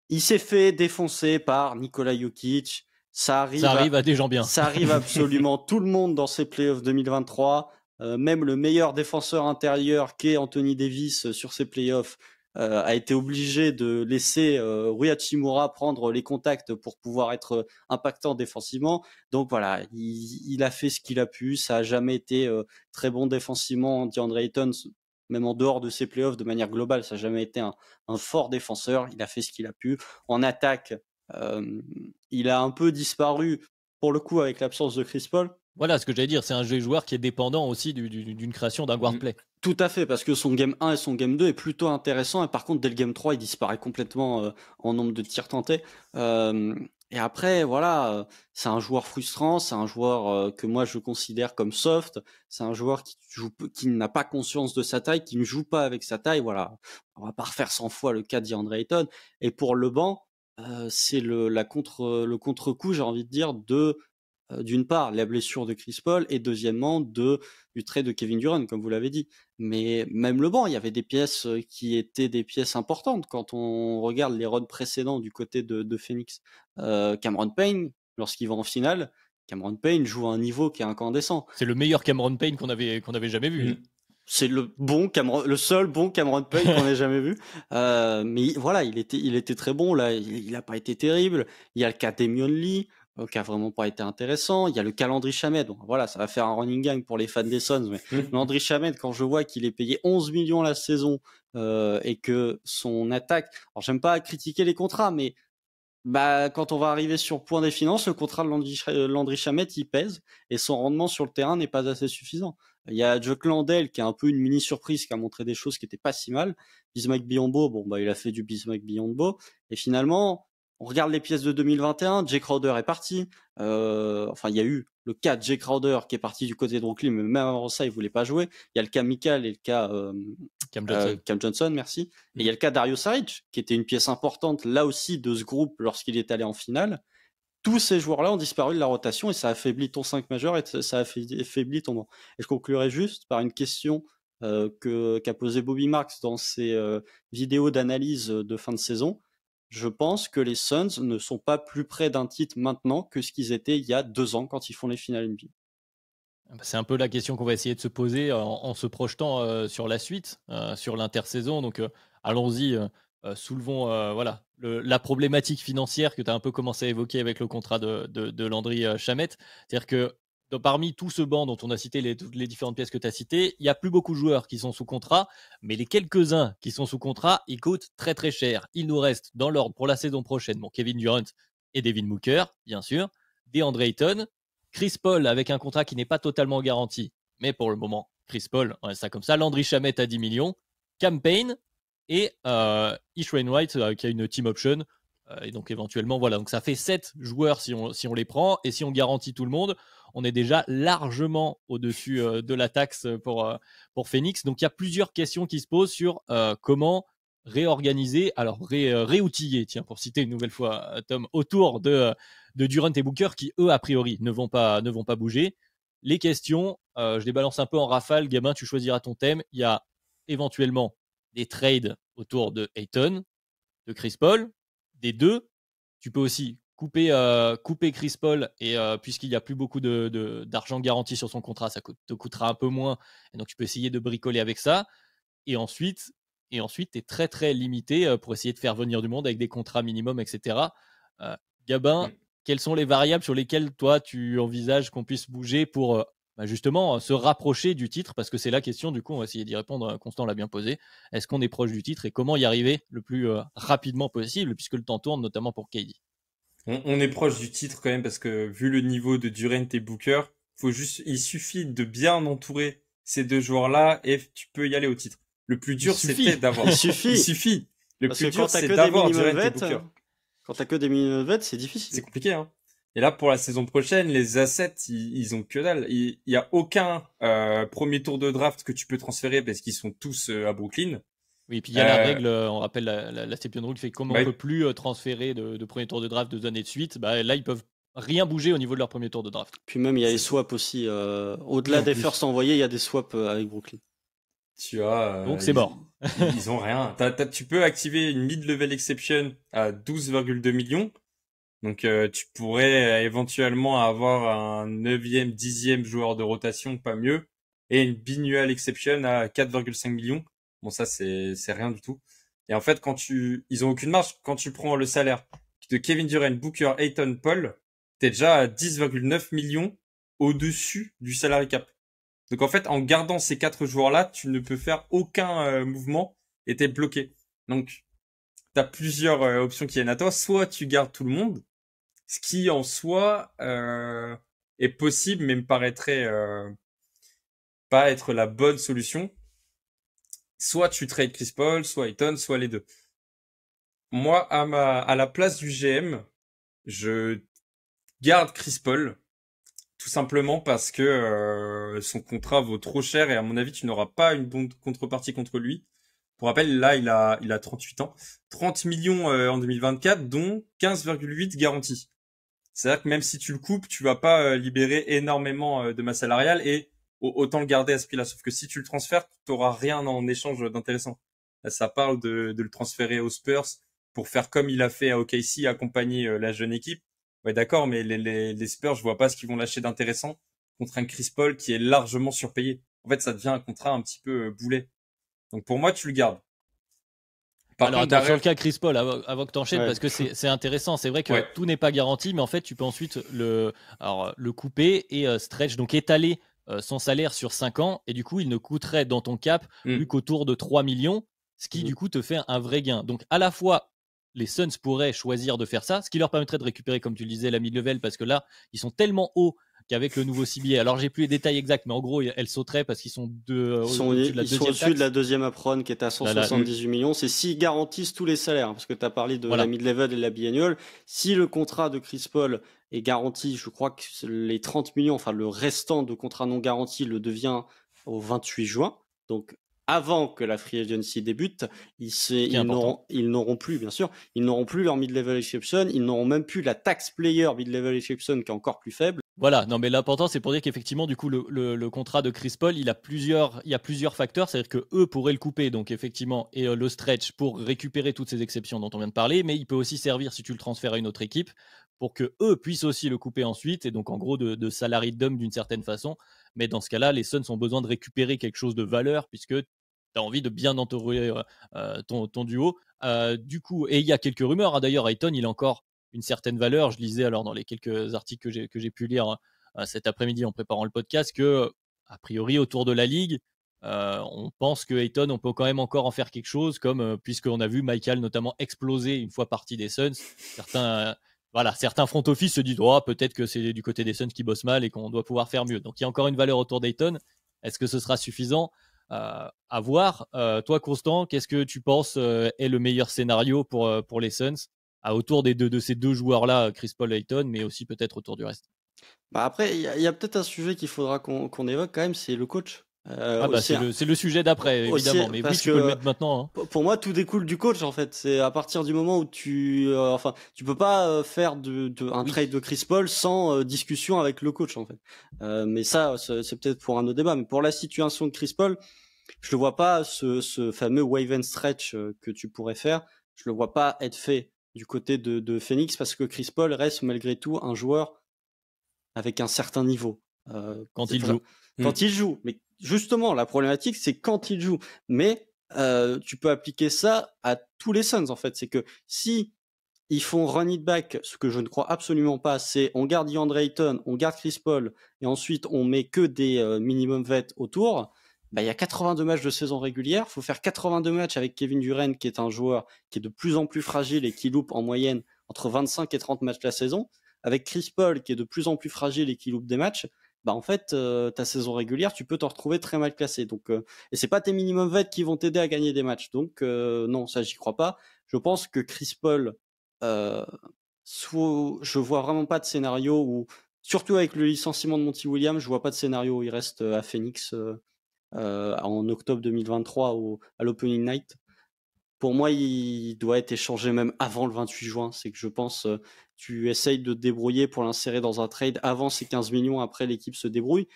il s'est fait défoncer par Nikola Jokic. Ça arrive à des gens bien. Ça arrive absolument tout le monde dans ces playoffs 2023. Même le meilleur défenseur intérieur qu'est Anthony Davis sur ces playoffs a été obligé de laisser Rui Hachimura prendre les contacts pour pouvoir être impactant défensivement. Donc voilà, il a fait ce qu'il a pu. Ça a jamais été très bon défensivement. DeAndre Ayton, même en dehors de ses playoffs, de manière globale, ça n'a jamais été un fort défenseur. Il a fait ce qu'il a pu. En attaque, il a un peu disparu, pour le coup, avec l'absence de Chris Paul. Voilà, ce que j'allais dire, c'est un jeu joueur qui est dépendant aussi d'une création d'un guard play. Tout à fait, parce que son Game 1 et son Game 2 est plutôt intéressant, et par contre, dès le Game 3, il disparaît complètement en nombre de tirs tentés. Et après, voilà, c'est un joueur frustrant, c'est un joueur que moi je considère comme soft, c'est un joueur qui n'a pas conscience de sa taille, qui ne joue pas avec sa taille, voilà. On va pas refaire 100 fois le cas d'Andre Ayton. Et pour le banc, c'est le contre-coup, j'ai envie de dire, d'une part la blessure de Chris Paul et deuxièmement du trade de Kevin Durant, comme vous l'avez dit. Mais même le banc, il y avait des pièces qui étaient des pièces importantes quand on regarde les runs précédents du côté de Phoenix. Cameron Payne, lorsqu'il va en finale, Cameron Payne joue à un niveau qui est incandescent. C'est le meilleur Cameron Payne qu'on avait jamais vu. C'est le seul bon Cameron Payne qu'on ait jamais vu. Mais voilà, il était très bon. Là, il a pas été terrible. Il y a le cas d'Emion Lee, qui a vraiment pas été intéressant. Il y a le cas Landry Shamet. Bon, voilà, ça va faire un running gang pour les fans des Suns. Mais Landry Shamet, quand je vois qu'il est payé 11 millions la saison et que son attaque, alors j'aime pas critiquer les contrats, mais quand on va arriver sur point des finances, le contrat de Landry Shamet, il pèse et son rendement sur le terrain n'est pas assez suffisant. Il y a Jock Landale qui est un peu une mini surprise, qui a montré des choses qui étaient pas si mal. Bismack Biyombo, il a fait du Bismack Biyombo. Et finalement, on regarde les pièces de 2021, Jay Crowder est parti. Il y a eu le cas de Jay Crowder qui est parti du côté de Brooklyn, mais même avant ça, il voulait pas jouer. Il y a le cas Mikal et le cas Cam Johnson, merci. Et il y a le cas Dario Saric, qui était une pièce importante là aussi de ce groupe lorsqu'il est allé en finale. Tous ces joueurs-là ont disparu de la rotation et ça affaiblit ton 5 majeur et ça affaiblit ton banc. Et je conclurai juste par une question qu'a posé Bobby Marks dans ses vidéos d'analyse de fin de saison. Je pense que les Suns ne sont pas plus près d'un titre maintenant que ce qu'ils étaient il y a 2 ans quand ils font les finales NBA. C'est un peu la question qu'on va essayer de se poser en se projetant sur la suite, sur l'intersaison. Donc allons-y, soulevons la problématique financière que tu as un peu commencé à évoquer avec le contrat de Landry Shamet. C'est-à-dire que parmi tout ce banc dont on a cité les différentes pièces que tu as citées, il n'y a plus beaucoup de joueurs qui sont sous contrat, mais les quelques-uns qui sont sous contrat, ils coûtent très très cher. Il nous reste dans l'ordre pour la saison prochaine Kevin Durant et Devin Booker, bien sûr, DeAndre Ayton, Chris Paul avec un contrat qui n'est pas totalement garanti, mais pour le moment, Chris Paul, on reste ça comme ça, Landry Shamet à 10 millions, Cam Payne et Ish Wainwright qui a une team option. Et donc éventuellement, voilà, donc ça fait 7 joueurs si on les prend, et si on garantit tout le monde, on est déjà largement au-dessus de la taxe pour Phoenix. Donc il y a plusieurs questions qui se posent sur comment réorganiser, alors réoutiller, tiens, pour citer une nouvelle fois Tom, autour de Durant et Booker qui, eux, a priori, ne vont pas bouger. Les questions, je les balance un peu en rafale. Gabin, tu choisiras ton thème. Il y a éventuellement des trades autour de Ayton, de Chris Paul, des deux. Tu peux aussi couper Chris Paul et puisqu'il n'y a plus beaucoup d'argent garanti sur son contrat, ça te coûtera un peu moins. Et donc, tu peux essayer de bricoler avec ça. Et ensuite, tu es très, très limité pour essayer de faire venir du monde avec des contrats minimums, etc. Gabin, quelles sont les variables sur lesquelles, toi, tu envisages qu'on puisse bouger pour justement se rapprocher du titre? Parce que c'est la question, du coup, on va essayer d'y répondre. Constant l'a bien posé. Est-ce qu'on est proche du titre et comment y arriver le plus rapidement possible, puisque le temps tourne, notamment pour KD? On est proche du titre quand même, parce que vu le niveau de Durant et Booker, il suffit de bien entourer ces deux joueurs-là et tu peux y aller au titre. Le plus dur, c'était d'avoir. Il suffit. Le plus dur, c'est d'avoir Durant et Booker. Quand t'as que des minimum vets, c'est difficile. C'est compliqué, hein. Et là, pour la saison prochaine, les assets, ils ont que dalle. Il y a aucun premier tour de draft que tu peux transférer parce qu'ils sont tous à Brooklyn. Oui, puis il y a la règle, on rappelle la Stepien Rule qui fait que comme on Bah, ne peut plus transférer de premier tour de draft 2 années de suite, bah, là ils peuvent rien bouger au niveau de leur premier tour de draft. Puis même il y a les C'est ça. swaps aussi. Au-delà Oui, en des plus. firsts envoyés, il y a des swaps avec Brooklyn. Tu as, Donc c'est mort. ils ont rien. Tu peux activer une mid-level exception à 12,2 millions. Donc tu pourrais éventuellement avoir un 9e, 10e joueur de rotation, pas mieux, et une binual exception à 4,5 millions. Bon, ça c'est rien du tout. Et en fait, ils ont aucune marge. Quand tu prends le salaire de Kevin Durant, Booker, Ayton, Paul, t'es déjà à 10,9 millions au-dessus du salary cap. Donc en fait, en gardant ces 4 joueurs-là, tu ne peux faire aucun mouvement et t'es bloqué. Donc t'as plusieurs options qui viennent à toi. Soit tu gardes tout le monde, ce qui en soi est possible, mais me paraîtrait pas être la bonne solution. Soit tu trades Chris Paul, soit Ayton, soit les deux. Moi, à la place du GM, je garde Chris Paul, tout simplement parce que son contrat vaut trop cher et à mon avis, tu n'auras pas une bonne contrepartie contre lui. Pour rappel, là, il a 38 ans. 30 millions en 2024, dont 15,8 garantis. C'est-à-dire que même si tu le coupes, tu vas pas libérer énormément de masse salariale et autant le garder à ce prix-là. Sauf que si tu le transfères, tu n'auras rien en échange d'intéressant. Là, ça parle de le transférer aux Spurs pour faire comme il a fait à OKC, accompagner la jeune équipe. Ouais, d'accord, mais les Spurs, je vois pas ce qu'ils vont lâcher d'intéressant contre un Chris Paul qui est largement surpayé. En fait, ça devient un contrat un petit peu boulet. Donc pour moi, tu le gardes. Par Alors contre, attends, sur le derrière, cas Chris Paul, avant que tu enchaînes, Ouais. parce que c'est intéressant, c'est vrai que ouais, tout n'est pas garanti, mais en fait tu peux ensuite le couper et stretch, donc étaler son salaire sur 5 ans, et du coup il ne coûterait dans ton cap hmm, plus qu'autour de 3 millions, ce qui Mhm. du coup te fait un vrai gain. Donc à la fois les Suns pourraient choisir de faire ça, ce qui leur permettrait de récupérer, comme tu le disais, la mid-level, parce que là ils sont tellement hauts qu'avec le nouveau CBA, alors j'ai plus les détails exacts, mais en gros elle sauterait parce qu'ils sont au-dessus de la Ils sont deuxième au-dessus de taxe. la deuxième apron qui est à Là, là, 178 millions. C'est s'ils garantissent tous les salaires, hein, parce que tu as parlé de la voilà. mid-level et de la biannual. Si le contrat de Chris Paul est garanti, je crois que les 30 millions, enfin le restant de contrat non garanti le devient au 28 juin. Donc avant que la free agency débute, Qui est important. ils n'auront plus, bien sûr, ils n'auront plus leur mid-level exception, ils n'auront même plus la tax player mid-level exception qui est encore plus faible. Voilà, non mais l'important c'est pour dire qu'effectivement du coup le contrat de Chris Paul il y a plusieurs facteurs, c'est-à-dire que eux pourraient le couper donc effectivement et le stretch pour récupérer toutes ces exceptions dont on vient de parler, mais il peut aussi servir si tu le transfères à une autre équipe pour que eux puissent aussi le couper ensuite et donc en gros de salary dump d'une certaine façon, mais dans ce cas-là les Suns ont besoin de récupérer quelque chose de valeur puisque tu as envie de bien entourer ton duo. Du coup, et il y a quelques rumeurs, hein, d'ailleurs Ayton il est encore une certaine valeur. Je lisais alors dans les quelques articles que j'ai pu lire cet après-midi en préparant le podcast que, a priori, autour de la ligue, on pense que Ayton, on peut quand même encore en faire quelque chose, comme puisqu'on a vu Michael notamment exploser une fois parti des Suns. Certains front office se disent peut-être que c'est du côté des Suns qui bossent mal et qu'on doit pouvoir faire mieux. Donc il y a encore une valeur autour d'Ayton. Est-ce que ce sera suffisant à voir. Toi, Constant, qu'est-ce que tu penses est le meilleur scénario pour les Suns autour de ces deux joueurs-là, Chris Paul et Ayton, mais aussi peut-être autour du reste? Bah après, il y a peut-être un sujet qu'il faudra qu'on évoque quand même, c'est le coach. Ah bah Aussi, c'est le sujet d'après, aussi, évidemment. Mais oui, parce tu peux le que mettre maintenant, hein. pour moi, tout découle du coach en fait. C'est à partir du moment où enfin, tu peux pas faire un Oui. trade de Chris Paul sans discussion avec le coach en fait. Mais ça, c'est peut-être pour un autre débat. Mais pour la situation de Chris Paul, je le vois pas ce fameux wave and stretch que tu pourrais faire. Je le vois pas être fait du côté de Phoenix parce que Chris Paul reste malgré tout un joueur avec un certain niveau. Quand il joue. Quand il joue. Mais justement, la problématique, c'est quand il joue. Mais tu peux appliquer ça à tous les Suns, en fait. C'est que si ils font run it back, ce que je ne crois absolument pas, c'est on garde DeAndre Ayton, on garde Chris Paul, et ensuite on met que des minimum vets autour. Bah, il y a 82 matchs de saison régulière. Il faut faire 82 matchs avec Kevin Durant, qui est un joueur qui est de plus en plus fragile et qui loupe en moyenne entre 25 et 30 matchs la saison. Avec Chris Paul, qui est de plus en plus fragile et qui loupe des matchs. Bah en fait, ta saison régulière, tu peux t'en retrouver très mal classé. Donc, et c'est pas tes minimum vets qui vont t'aider à gagner des matchs. Donc, non, ça, j'y crois pas. Je pense que Chris Paul, euh, je vois vraiment pas de scénario où, surtout avec le licenciement de Monty Williams, je vois pas de scénario où il reste à Phoenix en octobre 2023 à l'Opening Night. Pour moi, il doit être échangé même avant le 28 juin. C'est que je pense, tu essayes de te débrouiller pour l'insérer dans un trade avant ces 15 millions, après l'équipe se débrouille.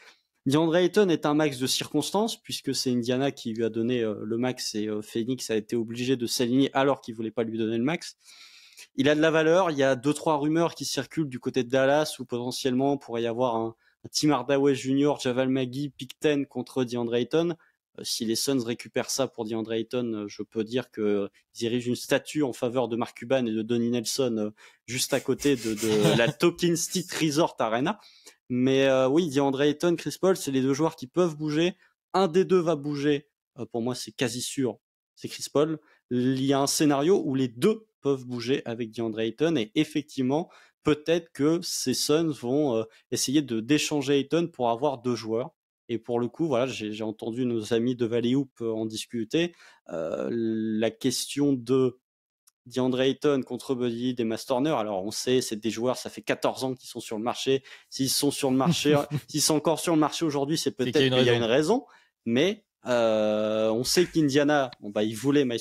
DeAndre Ayton est un max de circonstances, puisque c'est Indiana qui lui a donné le max et Phoenix a été obligé de s'aligner alors qu'il voulait pas lui donner le max. Il a de la valeur. Il y a 2-3 rumeurs qui circulent du côté de Dallas où potentiellement pourrait y avoir un Tim Hardaway Jr., Javal McGee, pick 10 contre DeAndre Ayton. Si les Suns récupèrent ça pour DeAndre Ayton, je peux dire qu'ils érigent une statue en faveur de Mark Cuban et de Donnie Nelson juste à côté de la Token State Resort Arena. Mais oui, DeAndre Ayton, Chris Paul, c'est les deux joueurs qui peuvent bouger. Un des deux va bouger. Pour moi, c'est quasi sûr. C'est Chris Paul. Il y a un scénario où les deux peuvent bouger avec DeAndre Ayton et effectivement, peut-être que ces Suns vont essayer d'échanger Ayton pour avoir deux joueurs. Et pour le coup, voilà, j'ai entendu nos amis de Valley Hoop en discuter. La question de DeAndre Ayton contre Buddy Hield et Miles Turner. Alors, on sait, c'est des joueurs, ça fait 14 ans qu'ils sont sur le marché. S'ils sont sur le marché, s'ils sont encore sur le marché aujourd'hui, c'est peut-être qu'il y a une raison. Mais on sait qu'Indiana, il voulait Miles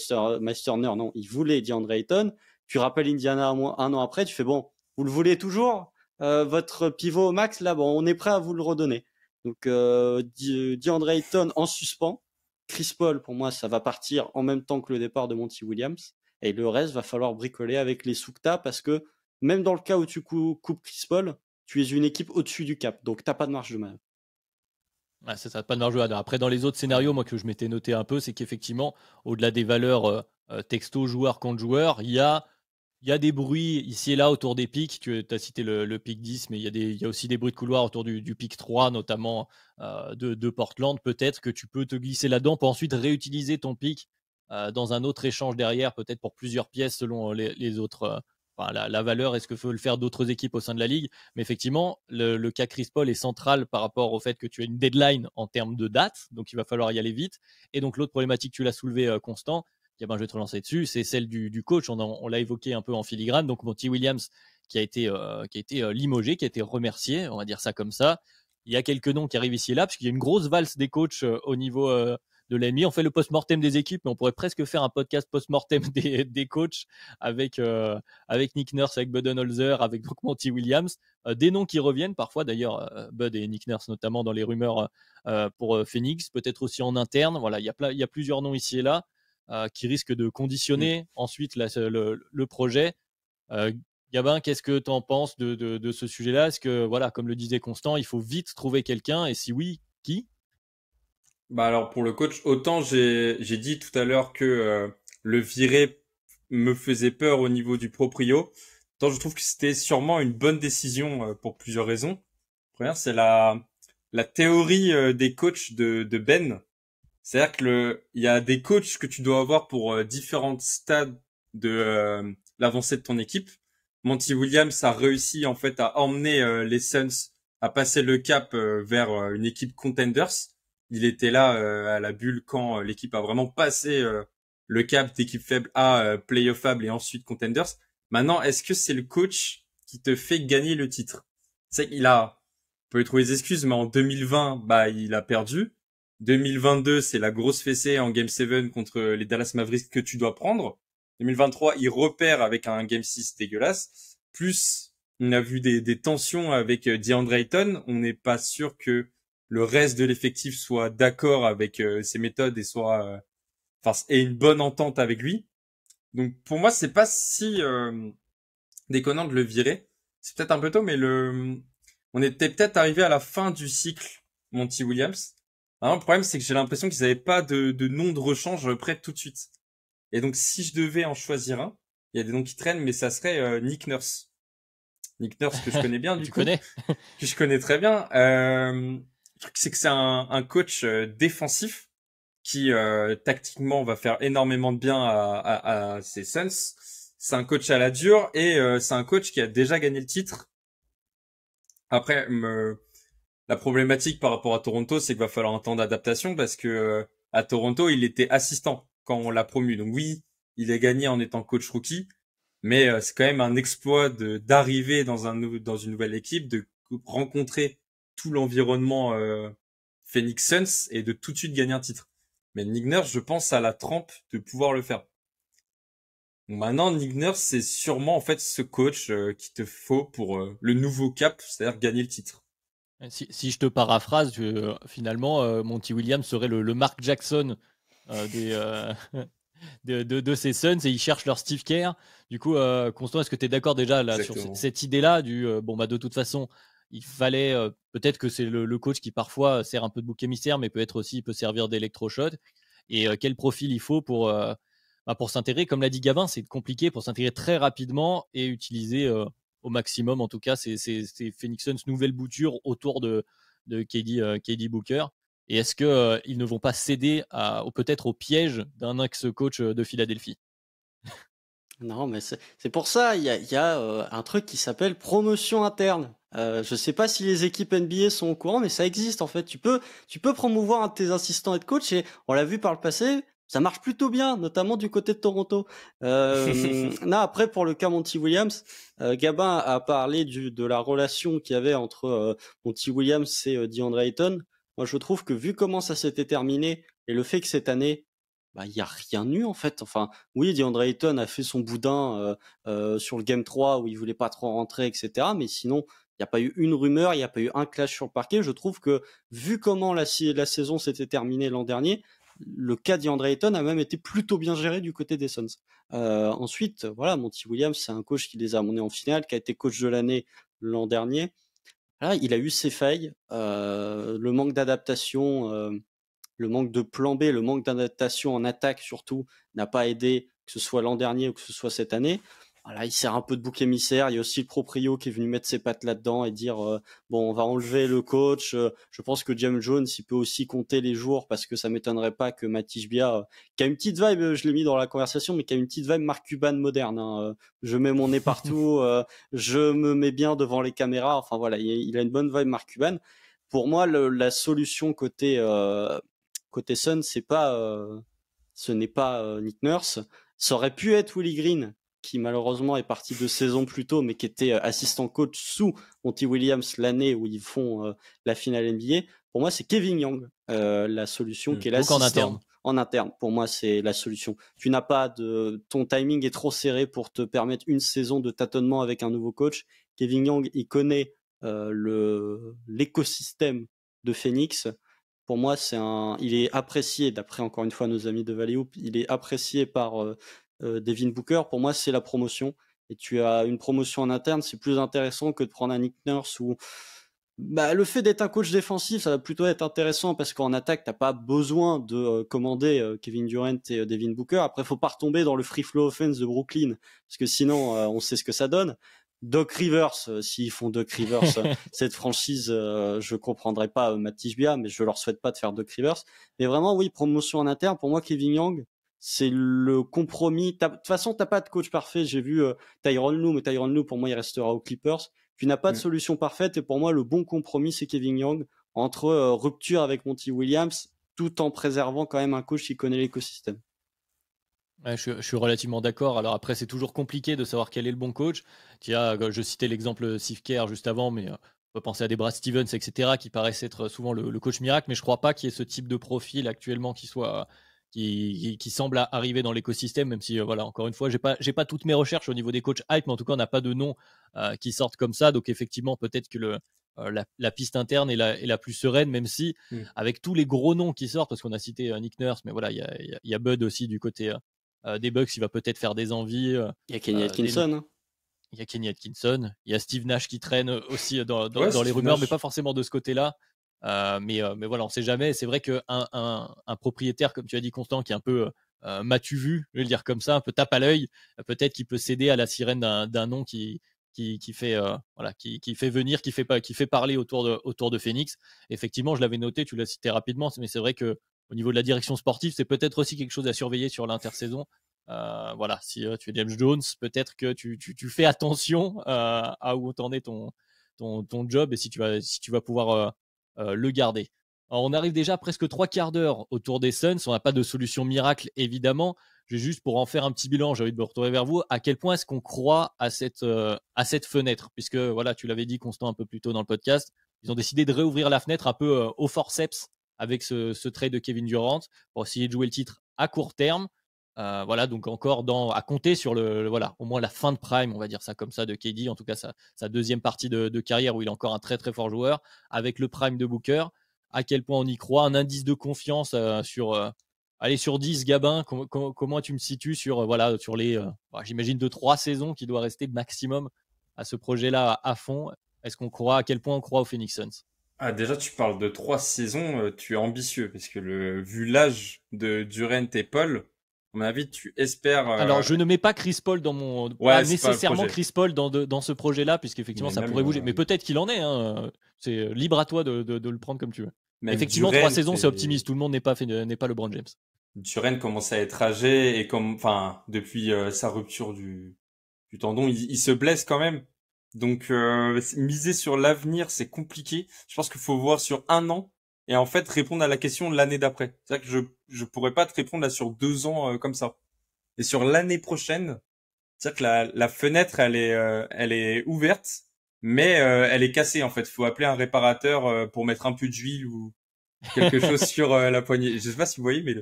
Turner, non, il voulait DeAndre Ayton. Tu rappelles Indiana un an après, tu fais bon, vous le voulez toujours votre pivot au max, là, bon, on est prêt à vous le redonner. Donc, DeAndre Ayton en suspens. Chris Paul, pour moi, ça va partir en même temps que le départ de Monty Williams. Et le reste, va falloir bricoler avec les Soukta parce que même dans le cas où tu coupes Chris Paul, tu es une équipe au-dessus du cap. Donc, t'as pas de marge de manœuvre. Ouais, c'est ça, pas de marge de manœuvre. Après, dans les autres scénarios, moi, que je m'étais noté un peu, c'est qu'effectivement, au-delà des valeurs texto joueur contre joueur, il y a des bruits ici et là autour des pics. Tu as cité le pic 10, mais il y a aussi des bruits de couloir autour du pic 3, notamment de Portland. Peut-être que tu peux te glisser là-dedans pour ensuite réutiliser ton pic dans un autre échange derrière, peut-être pour plusieurs pièces selon les autres. La valeur, est-ce que faut le faire d'autres équipes au sein de la ligue? Mais effectivement, le cas Chris Paul est central par rapport au fait que tu as une deadline en termes de date, donc il va falloir y aller vite. Et donc l'autre problématique, tu l'as soulevé, Constant, je vais te relancer dessus, c'est celle du coach. On l'a évoqué un peu en filigrane. Donc Monty Williams qui a été limogé, qui a été remercié, on va dire ça comme ça. Il y a quelques noms qui arrivent ici et là, parce qu'il y a une grosse valse des coachs au niveau de l'ennemi. On fait le post-mortem des équipes, mais on pourrait presque faire un podcast post-mortem des coachs avec Nick Nurse, avec Budenholzer, avec donc Monty Williams. Des noms qui reviennent parfois, d'ailleurs, Bud et Nick Nurse notamment dans les rumeurs pour Phoenix, peut-être aussi en interne. Voilà, il y a plusieurs noms ici et là qui risquent de conditionner ensuite le projet. Gabin, qu'est-ce que tu en penses de ce sujet-là? Est-ce que, voilà, comme le disait Constant, il faut vite trouver quelqu'un? Et si oui, qui? Alors pour le coach, autant j'ai dit tout à l'heure que le virer me faisait peur au niveau du proprio, autant je trouve que c'était sûrement une bonne décision pour plusieurs raisons. Première, c'est la théorie des coachs de Ben. C'est-à-dire que il y a des coachs que tu dois avoir pour différents stades de l'avancée de ton équipe. Monty Williams a réussi en fait à emmener les Suns à passer le cap vers une équipe contenders. Il était là à la bulle quand l'équipe a vraiment passé le cap d'équipe faible à playoffable et ensuite contenders. Maintenant, est-ce que c'est le coach qui te fait gagner le titre? C'est qu'il a, on peut lui trouver des excuses, mais en 2020, il a perdu. 2022, c'est la grosse fessée en Game 7 contre les Dallas Mavericks que tu dois prendre. 2023, il repère avec un Game 6 dégueulasse. Plus, on a vu des tensions avec DeAndre Ayton. On n'est pas sûr que le reste de l'effectif soit d'accord avec ses méthodes et ait une bonne entente avec lui. Donc pour moi, c'est pas si déconnant de le virer. C'est peut-être un peu tôt, mais on était peut-être arrivé à la fin du cycle Monty Williams. Alors, le problème, c'est que j'ai l'impression qu'ils n'avaient pas de nom de rechange prêt tout de suite. Et donc, si je devais en choisir un, il y a des noms qui traînent, mais ça serait Nick Nurse. Nick Nurse, que je connais bien, du coup. Connais que je connais très bien. C'est que c'est un coach défensif qui, tactiquement, va faire énormément de bien à ses Suns. C'est un coach à la dure et c'est un coach qui a déjà gagné le titre. Après, la problématique par rapport à Toronto, c'est qu'il va falloir un temps d'adaptation parce que à Toronto, il était assistant quand on l'a promu. Donc oui, il a gagné en étant coach rookie, Mais c'est quand même un exploit d'arriver dans dans une nouvelle équipe, de rencontrer tout l'environnement Phoenix Suns et de tout de suite gagner un titre. Mais Nick Nurse, je pense, a la trempe de pouvoir le faire. Donc maintenant, Nick Nurse, c'est sûrement en fait ce coach qu'il te faut pour le nouveau cap, c'est-à-dire gagner le titre. Si je te paraphrase, finalement, Monty Williams serait le Mark Jackson des, de ces Suns et ils cherchent leur Steve Kerr. Du coup, Constant, est-ce que tu es d'accord déjà là, sur cette idée-là bon, bah, de toute façon, il fallait peut-être que c'est le coach qui parfois sert un peu de bouc émissaire, mais il peut servir d'électrochoc. Et quel profil il faut pour s'intégrer. Comme l'a dit Gavin, c'est compliqué pour s'intégrer très rapidement et utiliser au maximum, en tout cas, ces Phoenix Suns nouvelle bouture autour de KD Booker. Et est-ce qu'ils ne vont pas céder peut-être au piège d'un ex-coach de Philadelphie? Non, mais c'est pour ça, il y a un truc qui s'appelle promotion interne. Je sais pas si les équipes NBA sont au courant, mais ça existe en fait. Tu peux promouvoir un de tes assistants head coach et on l'a vu par le passé, ça marche plutôt bien, notamment du côté de Toronto. Non, après pour le cas Monty Williams, Gabin a parlé de la relation qu'il y avait entre Monty Williams et DeAndre Ayton. Moi, je trouve que vu comment ça s'était terminé et le fait que cette année, bah, il y a rien eu en fait. Enfin, oui, DeAndre Ayton a fait son boudin sur le Game 3 où il voulait pas trop rentrer, etc. Mais sinon, il n'y a pas eu une rumeur, il n'y a pas eu un clash sur le parquet. Je trouve que, vu comment la saison s'était terminée l'an dernier, le cas DeAndre Ayton a même été plutôt bien géré du côté des Suns. Ensuite, voilà, Monty Williams, c'est un coach qui les a amenés en finale, qui a été coach de l'année l'an dernier. Là, il a eu ses failles, le manque d'adaptation, le manque de plan B, le manque d'adaptation en attaque surtout, n'a pas aidé, que ce soit l'an dernier ou que ce soit cette année. Voilà, il sert un peu de bouc émissaire. Il y a aussi le proprio qui est venu mettre ses pattes là-dedans et dire bon, on va enlever le coach. Je pense que James Jones, il peut aussi compter les jours parce que ça m'étonnerait pas que Matisse Bia, qui a une petite vibe, je l'ai mis dans la conversation, mais qui a une petite vibe Mark Cuban moderne. Hein. Je mets mon nez partout, je me mets bien devant les caméras. Enfin voilà, il a une bonne vibe Mark Cuban. Pour moi, la solution côté Sun, ce n'est pas Nick Nurse. Ça aurait pu être Willie Green, qui malheureusement est parti 2 saisons plus tôt, mais qui était assistant coach sous Monty Williams l'année où ils font la finale NBA. Pour moi, c'est Kevin Young, la solution, qui est l'assistant. Donc en interne. En interne, pour moi, c'est la solution. Ton timing est trop serré pour te permettre une saison de tâtonnement avec un nouveau coach. Kevin Young, il connaît l'écosystème de Phoenix. Pour moi, il est apprécié, d'après encore une fois nos amis de Valley Hoop, il est apprécié par Devin Booker. Pour moi, c'est la promotion. Et tu as une promotion en interne, c'est plus intéressant que de prendre un Nick Nurse où le fait d'être un coach défensif, ça va plutôt être intéressant parce qu'en attaque, t'as pas besoin de commander Kevin Durant et Devin Booker. Après, faut pas retomber dans le free flow offense de Brooklyn parce que sinon, on sait ce que ça donne. Doc Rivers, s'ils font Doc Rivers, cette franchise, je comprendrais pas Matisse Bia, mais je leur souhaite pas de faire Doc Rivers. Mais vraiment, oui, promotion en interne. Pour moi, Kevin Young, c'est le compromis. De toute façon, t'as pas de coach parfait. J'ai vu Tyronn Lue, mais Tyronn Lue, pour moi, il restera aux Clippers. Tu n'as pas de solution parfaite. Et pour moi, le bon compromis, c'est Kevin Young entre rupture avec Monty Williams, tout en préservant quand même un coach qui connaît l'écosystème. Ouais, je suis relativement d'accord. Alors après, c'est toujours compliqué de savoir quel est le bon coach. Je citais l'exemple Steve Kerr juste avant, mais on peut penser à des Brad Stevens, etc., qui paraissent être souvent le coach miracle, mais je ne crois pas qu'il y ait ce type de profil actuellement qui semble arriver dans l'écosystème, même si, voilà, encore une fois, j'ai pas toutes mes recherches au niveau des coachs hype, mais en tout cas, on n'a pas de noms qui sortent comme ça. Donc effectivement, peut-être que la piste interne est la plus sereine, même si avec tous les gros noms qui sortent, parce qu'on a cité Nick Nurse, mais voilà, il y a Bud aussi du côté des Bucks, il va peut-être faire des envies. Il y a Kenny Atkinson. Il y a Kenny Atkinson. Il y a Steve Nash qui traîne aussi dans les rumeurs, mais pas forcément de ce côté-là. Mais voilà, on ne sait jamais. C'est vrai qu'un un propriétaire, comme tu as dit, Constant, qui est un peu m'as-tu vu, je vais le dire comme ça, un peu tape à l'œil, peut-être qu'il peut céder à la sirène d'un nom qui fait venir, qui fait parler autour de Phoenix. Effectivement, je l'avais noté, tu l'as cité rapidement, mais c'est vrai que au niveau de la direction sportive, c'est peut-être aussi quelque chose à surveiller sur l'intersaison. Voilà, si tu es James Jones, peut-être que tu fais attention à où t'en est ton job et si tu vas pouvoir le garder. Alors, on arrive déjà à presque 3/4 d'heure autour des Suns. On n'a pas de solution miracle, évidemment. Juste pour en faire un petit bilan, j'ai envie de me retourner vers vous. À quel point est-ce qu'on croit à cette fenêtre? Puisque, voilà, tu l'avais dit, Constant, un peu plus tôt dans le podcast, ils ont décidé de réouvrir la fenêtre un peu au forceps avec ce trade de Kevin Durant pour essayer de jouer le titre à court terme. Voilà, donc encore à compter sur voilà, au moins la fin de prime, on va dire ça comme ça, de KD, en tout cas sa deuxième partie de carrière où il est encore un très très fort joueur, avec le prime de Booker. À quel point on y croit, un indice de confiance sur 10, Gabin, comment tu me situes sur, voilà, sur les, j'imagine, 2-3 saisons qui doit rester maximum à ce projet-là à fond. À quel point on croit aux Phoenix Suns? Ah, déjà, tu parles de 3 saisons, tu es ambitieux, parce que vu l'âge de Durant et Paul, à mon avis, tu espères. Alors, je ne mets pas Chris Paul pas c'est pas le nécessairement projet. Chris Paul dans ce projet-là, puisqu'effectivement, Mais ça même, pourrait bouger. Mais peut-être qu'il en est, hein. C'est libre à toi de le prendre comme tu veux. même Effectivement, 3 Durant, saisons, c'est optimiste. Tout le monde n'est pas LeBron James. Durant commence à être âgé et enfin, depuis sa rupture du tendon, il se blesse quand même. Donc, miser sur l'avenir, c'est compliqué. Je pense qu'il faut voir sur 1 an et en fait répondre à la question de l'année d'après. C'est-à-dire que je pourrais pas te répondre là sur 2 ans comme ça. Et sur l'année prochaine, c'est-à-dire que la fenêtre, elle est ouverte, mais elle est cassée en fait. Faut appeler un réparateur pour mettre un peu d'huile ou quelque chose sur la poignée. Je sais pas si vous voyez, mais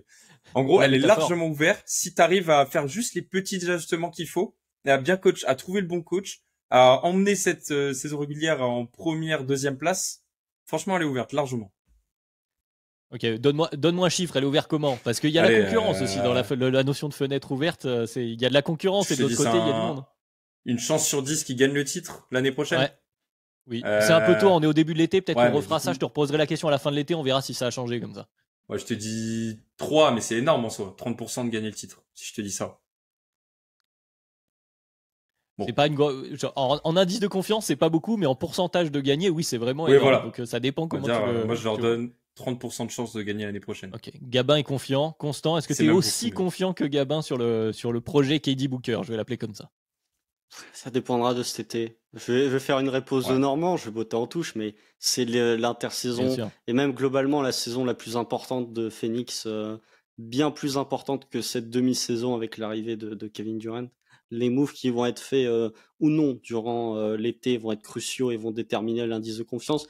en gros, Ouais, elle est métaphore. largement ouverte. Si tu arrives à faire juste les petits ajustements qu'il faut, et à trouver le bon coach, à emmener cette saison régulière en première, deuxième place, franchement, elle est ouverte largement. Ok, donne-moi un chiffre, elle est ouverte comment? Parce qu'il y a la Allez, concurrence aussi dans la notion de fenêtre ouverte. Il y a de la concurrence je et te de dis l'autre côté, il y a du monde. une chance sur 10 qui gagne le titre l'année prochaine. Ouais, oui. C'est un peu tôt, on est au début de l'été, peut-être Ouais, qu'on mais refera du ça. coup, Je te reposerai la question à la fin de l'été, on verra si ça a changé comme ça. moi, je te dis 3, mais c'est énorme en soi. 30% de gagner le titre, si je te dis ça. Bon. C'est pas en indice de confiance, c'est pas beaucoup, mais en pourcentage de gagner, oui, c'est vraiment Oui, énorme. voilà. Donc ça dépend On va comment dire, tu le. moi, je leur tu- donne 30% de chance de gagner l'année prochaine. Ok, Gabin est confiant. Constant, est-ce que C'est tu es même aussi beaucoup mieux. confiant que Gabin sur le projet KD Booker? Je vais l'appeler comme ça. Ça dépendra de cet été. Je vais faire une réponse de Ouais. Normand, je vais botter en touche, mais c'est Bien l'intersaison sûr. et même globalement la saison la plus importante de Phoenix, bien plus importante que cette demi-saison avec l'arrivée de Kevin Durant. Les moves qui vont être faits ou non durant l'été vont être cruciaux et vont déterminer l'indice de confiance.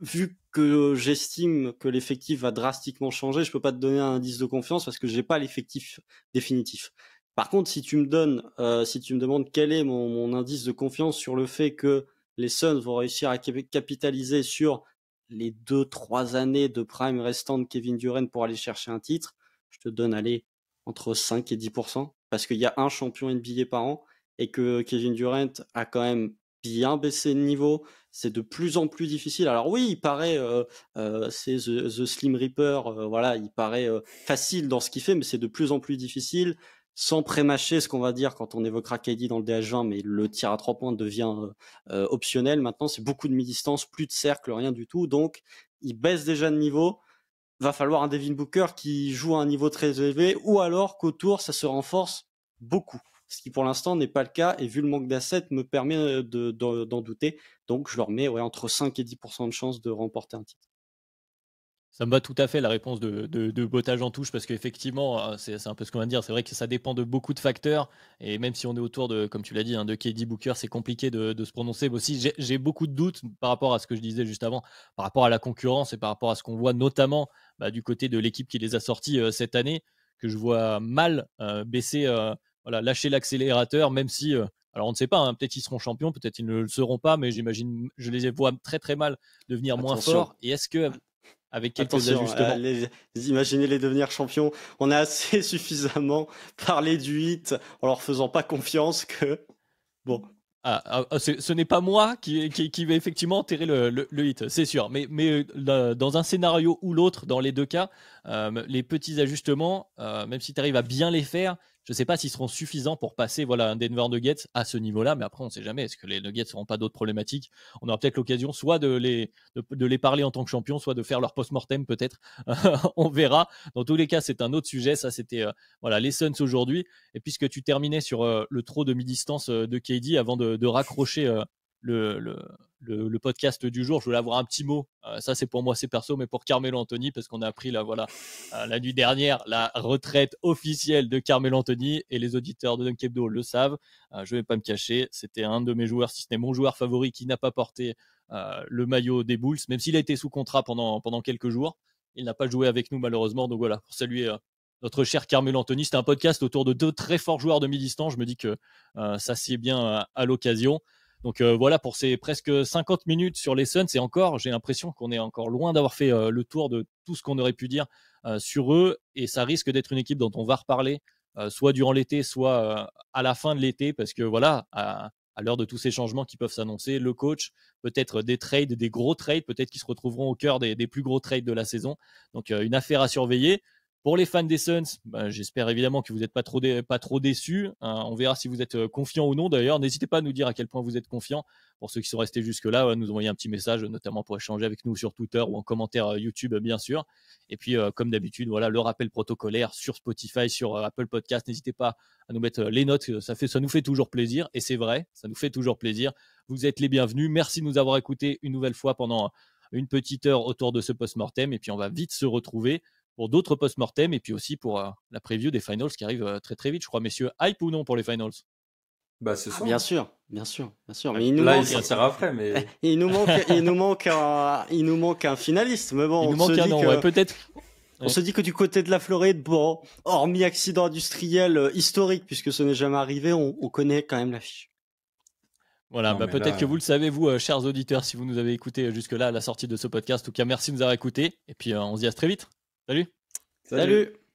Vu que j'estime que l'effectif va drastiquement changer, je peux pas te donner un indice de confiance parce que j'ai pas l'effectif définitif. Par contre, si tu me demandes quel est mon indice de confiance sur le fait que les Suns vont réussir à capitaliser sur les 2-3 années de prime restantes de Kevin Durant pour aller chercher un titre, je te donne entre 5 et 10%, parce qu'il y a un champion NBA par an et que Kevin Durant a quand même bien baissé de niveau. C'est de plus en plus difficile. Alors oui, il paraît, c'est the Slim Reaper, voilà, il paraît facile dans ce qu'il fait, mais c'est de plus en plus difficile. Sans prémâcher ce qu'on va dire quand on évoquera KD dans le DH20, mais le tir à 3 points devient optionnel. Maintenant, c'est beaucoup de mi-distance, plus de cercle, rien du tout. Donc, il baisse déjà de niveau. Va falloir un Devin Booker qui joue à un niveau très élevé, ou alors qu'autour, ça se renforce beaucoup. Ce qui pour l'instant n'est pas le cas, et vu le manque d'assets, me permet d'en douter. Donc, je leur mets entre 5 et 10% de chance de remporter un titre. Ça me va tout à fait la réponse de bottage en touche parce qu'effectivement, c'est un peu ce qu'on va dire. C'est vrai que ça dépend de beaucoup de facteurs. Et même si on est autour de, comme tu l'as dit, de KD Booker, c'est compliqué de se prononcer. Mais aussi, j'ai beaucoup de doutes par rapport à ce que je disais juste avant, par rapport à la concurrence et par rapport à ce qu'on voit notamment du côté de l'équipe qui les a sortis cette année, que je vois mal baisser, lâcher l'accélérateur, même si. Alors on ne sait pas, hein, peut-être qu'ils seront champions, peut-être ils ne le seront pas, mais j'imagine, je les vois très très mal devenir moins Attention. forts. Et est-ce que avec quelques ajustements. Imaginez-les devenir champions. On a assez suffisamment parlé du hit en leur faisant pas confiance que bon. Ce n'est pas moi qui va effectivement enterrer le hit, c'est sûr. Mais dans un scénario ou l'autre, dans les deux cas, les petits ajustements, même si tu arrives à bien les faire, je ne sais pas s'ils seront suffisants pour passer un Denver Nuggets à ce niveau-là. Mais après, on ne sait jamais. Est-ce que les Nuggets n'auront pas d'autres problématiques? On aura peut-être l'occasion soit de les parler en tant que champion, soit de faire leur post-mortem peut-être. On verra. Dans tous les cas, c'est un autre sujet. Ça, c'était les Suns aujourd'hui. Et puisque tu terminais sur le trop de mi-distance de KD avant de raccrocher le podcast du jour, je voulais avoir un petit mot. Ça, c'est pour moi, c'est perso, mais pour Carmelo Anthony, parce qu'on a appris la nuit dernière la retraite officielle de Carmelo Anthony, et les auditeurs de Dunk Hebdo le savent. Je ne vais pas me cacher, c'était un de mes joueurs, si ce n'est mon joueur favori, qui n'a pas porté le maillot des Bulls, même s'il a été sous contrat pendant quelques jours. Il n'a pas joué avec nous, malheureusement. Donc voilà, pour saluer notre cher Carmelo Anthony. C'était un podcast autour de 2 très forts joueurs de mi-distance. Je me dis que ça sied bien à l'occasion. Donc voilà pour ces presque 50 minutes sur les Suns. Et encore, j'ai l'impression qu'on est encore loin d'avoir fait le tour de tout ce qu'on aurait pu dire sur eux. Et ça risque d'être une équipe dont on va reparler, soit durant l'été, soit à la fin de l'été. Parce que voilà, à l'heure de tous ces changements qui peuvent s'annoncer, le coach, peut-être des trades, des gros trades, peut-être qu'ils se retrouveront au cœur des plus gros trades de la saison. Donc une affaire à surveiller. Pour les fans des Suns, j'espère évidemment que vous n'êtes pas trop déçus. On verra si vous êtes confiants ou non d'ailleurs. N'hésitez pas à nous dire à quel point vous êtes confiants. Pour ceux qui sont restés jusque-là, nous envoyer un petit message, notamment pour échanger avec nous sur Twitter ou en commentaire YouTube, bien sûr. Et puis, comme d'habitude, voilà, le rappel protocolaire sur Spotify, sur Apple Podcast. N'hésitez pas à nous mettre les notes. Ça nous fait toujours plaisir. Et c'est vrai, ça nous fait toujours plaisir. Vous êtes les bienvenus. Merci de nous avoir écoutés une nouvelle fois pendant une petite heure autour de ce post-mortem. Et puis, on va vite se retrouver pour d'autres post-mortem et puis aussi pour la preview des finals qui arrive très très vite, je crois. Messieurs, hype ou non pour les finals? Ce soir. Bien sûr. Mais ça sert après, mais il nous manque un finaliste. Mais bon, il nous manque un nom, ouais, peut-être. On se dit que du côté de la Floride, bon, hormis accident industriel historique, puisque ce n'est jamais arrivé, on connaît quand même l'affiche. Voilà, peut-être que vous le savez, vous, chers auditeurs, si vous nous avez écoutés jusque-là à la sortie de ce podcast. En tout cas, merci de nous avoir écoutés. Et puis, on se dit à très vite. Salut. Salut.